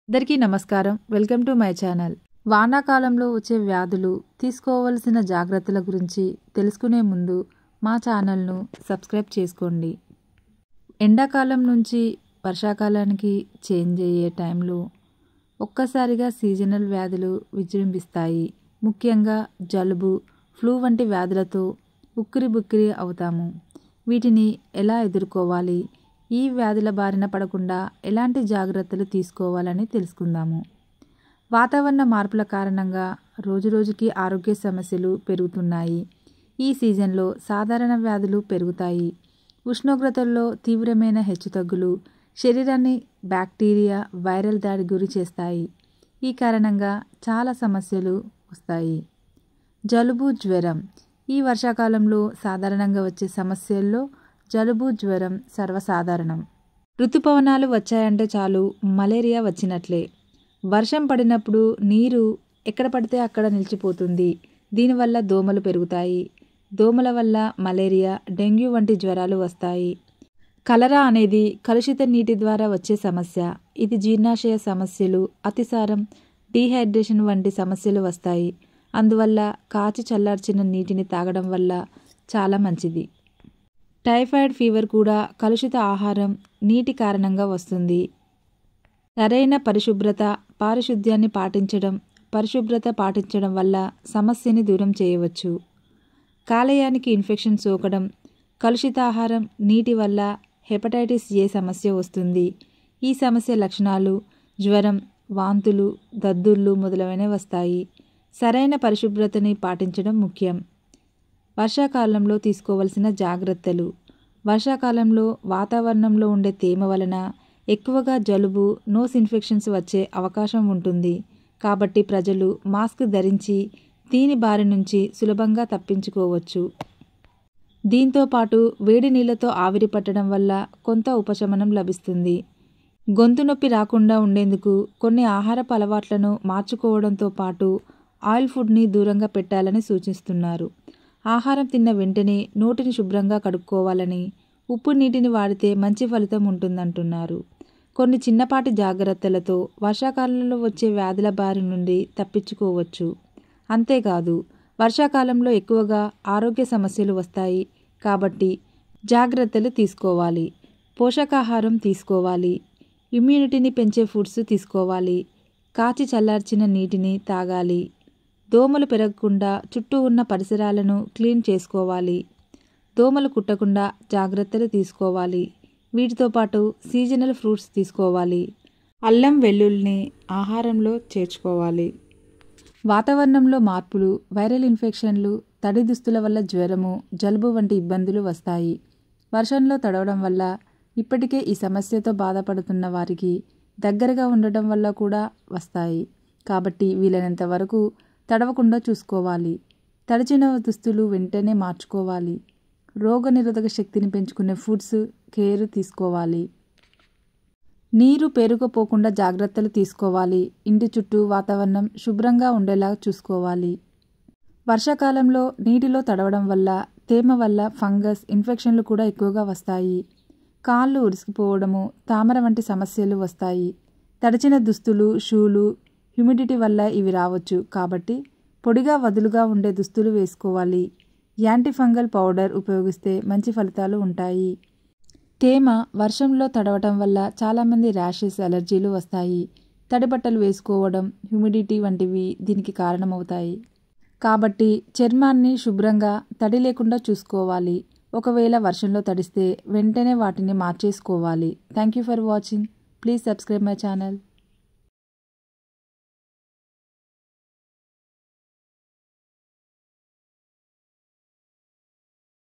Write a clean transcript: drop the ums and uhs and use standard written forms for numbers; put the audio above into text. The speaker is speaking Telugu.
అందరికీ నమస్కారం. Welcome to my channel. వానాకాలంలో వచ్చే వ్యాధులు, తీసుకోవలసిన జాగ్రత్తల గురించి తెలుసుకునే ముందు మా ఛానల్ను సబ్స్క్రైబ్ చేసుకోండి. ఎండాకాలం నుంచి వర్షాకాలానికి చేంజ్ అయ్యే టైంలో ఒక్కసారిగా సీజనల్ వ్యాధులు విజృంభిస్తాయి. ముఖ్యంగా జలుబు, ఫ్లూ వంటి వ్యాధులతో ఉక్కిరిబుక్కిరి అవుతాము. వీటిని ఎలా ఎదుర్కోవాలి, ఈ వ్యాధుల బారిన పడకుండా ఎలాంటి జాగ్రత్తలు తీసుకోవాలని తెలుసుకుందాము. వాతావరణ మార్పుల కారణంగా రోజురోజుకి ఆరోగ్య సమస్యలు పెరుగుతున్నాయి. ఈ సీజన్లో సాధారణ వ్యాధులు పెరుగుతాయి. ఉష్ణోగ్రతల్లో తీవ్రమైన హెచ్చుతగ్గులు శరీరాన్ని బ్యాక్టీరియా, వైరల్ దాడి గురి చేస్తాయి. ఈ కారణంగా చాలా సమస్యలు వస్తాయి. జలుబు, జ్వరం. ఈ వర్షాకాలంలో సాధారణంగా వచ్చే సమస్యల్లో జలుబు, జ్వరం సర్వసాధారణం. ఋతుపవనాలు వచ్చాయంటే చాలు మలేరియా వచ్చినట్లే. వర్షం పడినప్పుడు నీరు ఎక్కడ పడితే అక్కడ నిలిచిపోతుంది. దీనివల్ల దోమలు పెరుగుతాయి. దోమల వల్ల మలేరియా, డెంగ్యూ వంటి జ్వరాలు వస్తాయి. కలరా అనేది కలుషిత నీటి ద్వారా వచ్చే సమస్య. ఇది జీర్ణాశయ సమస్యలు, అతిసారం, డీహైడ్రేషన్ వంటి సమస్యలు వస్తాయి. అందువల్ల కాచి చల్లార్చిన నీటిని తాగడం వల్ల చాలా మంచిది. టైఫాయిడ్ ఫీవర్ కూడా కలుషిత ఆహారం, నీటి కారణంగా వస్తుంది. సరైన పారిశుద్ధ్యాన్ని పాటించడం వల్ల సమస్యని దూరం చేయవచ్చు. కాలేయానికి ఇన్ఫెక్షన్ సోకడం, కలుషిత ఆహారం, నీటి వల్ల హెపటైటిస్ ఏ సమస్య వస్తుంది. ఈ సమస్య లక్షణాలు జ్వరం, వాంతులు, దద్దుర్లు మొదలైనవి వస్తాయి. సరైన పరిశుభ్రతని పాటించడం ముఖ్యం. వర్షాకాలంలో తీసుకోవలసిన జాగ్రత్తలు. వర్షాకాలంలో వాతావరణంలో ఉండే తేమ వలన ఎక్కువగా జలుబు, నోస్ ఇన్ఫెక్షన్స్ వచ్చే అవకాశం ఉంటుంది. కాబట్టి ప్రజలు మాస్క్ ధరించి దీని బారి నుంచి సులభంగా తప్పించుకోవచ్చు. దీంతో పాటు వేడి నీళ్లతో ఆవిరి పట్టడం వల్ల కొంత ఉపశమనం లభిస్తుంది. గొంతు నొప్పి రాకుండా ఉండేందుకు కొన్ని ఆహారపు అలవాట్లను మార్చుకోవడంతో పాటు ఆయిల్ ఫుడ్ని దూరంగా పెట్టాలని సూచిస్తున్నారు. ఆహారం తిన్న వెంటనే నోటిని శుభ్రంగా కడుక్కోవాలని, ఉప్పు నీటిని వాడితే మంచి ఫలితం ఉంటుందంటున్నారు. కొన్ని చిన్నపాటి జాగ్రత్తలతో వర్షాకాలంలో వచ్చే వ్యాధుల బారి నుండి తప్పించుకోవచ్చు. అంతేకాదు, వర్షాకాలంలో ఎక్కువగా ఆరోగ్య సమస్యలు వస్తాయి. కాబట్టి జాగ్రత్తలు తీసుకోవాలి. పోషకాహారం తీసుకోవాలి. ఇమ్యూనిటీని పెంచే ఫుడ్స్ తీసుకోవాలి. కాచి చల్లార్చిన నీటిని తాగాలి. దోమలు పెరగకుండా చుట్టూ ఉన్న పరిసరాలను క్లీన్ చేసుకోవాలి. దోమలు కుట్టకుండా జాగ్రత్తలు తీసుకోవాలి. వీటితో పాటు సీజనల్ ఫ్రూట్స్ తీసుకోవాలి. అల్లం, వెల్లుల్లిని ఆహారంలో చేర్చుకోవాలి. వాతావరణంలో మార్పులు, వైరల్ ఇన్ఫెక్షన్లు, తడి దుస్తుల వల్ల జ్వరము, జలుబు వంటి ఇబ్బందులు వస్తాయి. వర్షంలో తడవడం వల్ల ఇప్పటికే ఈ సమస్యతో బాధపడుతున్న వారికి దగ్గరగా ఉండటం వల్ల కూడా వస్తాయి. కాబట్టి వీలైనంత వరకు తడవకుండా చూసుకోవాలి. తడిచిన దుస్తులు వెంటనే మార్చుకోవాలి. రోగనిరోధక శక్తిని పెంచుకునే ఫుడ్స్ కేర్ తీసుకోవాలి. నీరు పేరుకుపోకుండా జాగ్రత్తలు తీసుకోవాలి. ఇంటి చుట్టూ వాతావరణం శుభ్రంగా ఉండేలా చూసుకోవాలి. వర్షాకాలంలో నీటిలో తడవడం వల్ల, తేమ వల్ల ఫంగస్ ఇన్ఫెక్షన్లు కూడా ఎక్కువగా వస్తాయి. కాళ్ళు ఉరిసిపోవడము, తామర వంటి సమస్యలు వస్తాయి. తడిచిన దుస్తులు, షూలు, హ్యూమిడిటీ వల్ల ఇవి రావచ్చు. కాబట్టి పొడిగా వదులుగా ఉండే దుస్తులు వేసుకోవాలి. యాంటీ ఫంగల్ పౌడర్ ఉపయోగిస్తే మంచి ఫలితాలు ఉంటాయి. తేమ, వర్షంలో తడవటం వల్ల చాలామంది ర్యాషెస్, అలర్జీలు వస్తాయి. తడి బట్టలు వేసుకోవడం, హ్యూమిడిటీ వంటివి దీనికి కారణమవుతాయి. కాబట్టి చర్మాన్ని శుభ్రంగా, తడి లేకుండా చూసుకోవాలి. ఒకవేళ వర్షంలో తడిస్తే వెంటనే వాటిని మార్చేసుకోవాలి. Thank you for watching. Please subscribe my channel.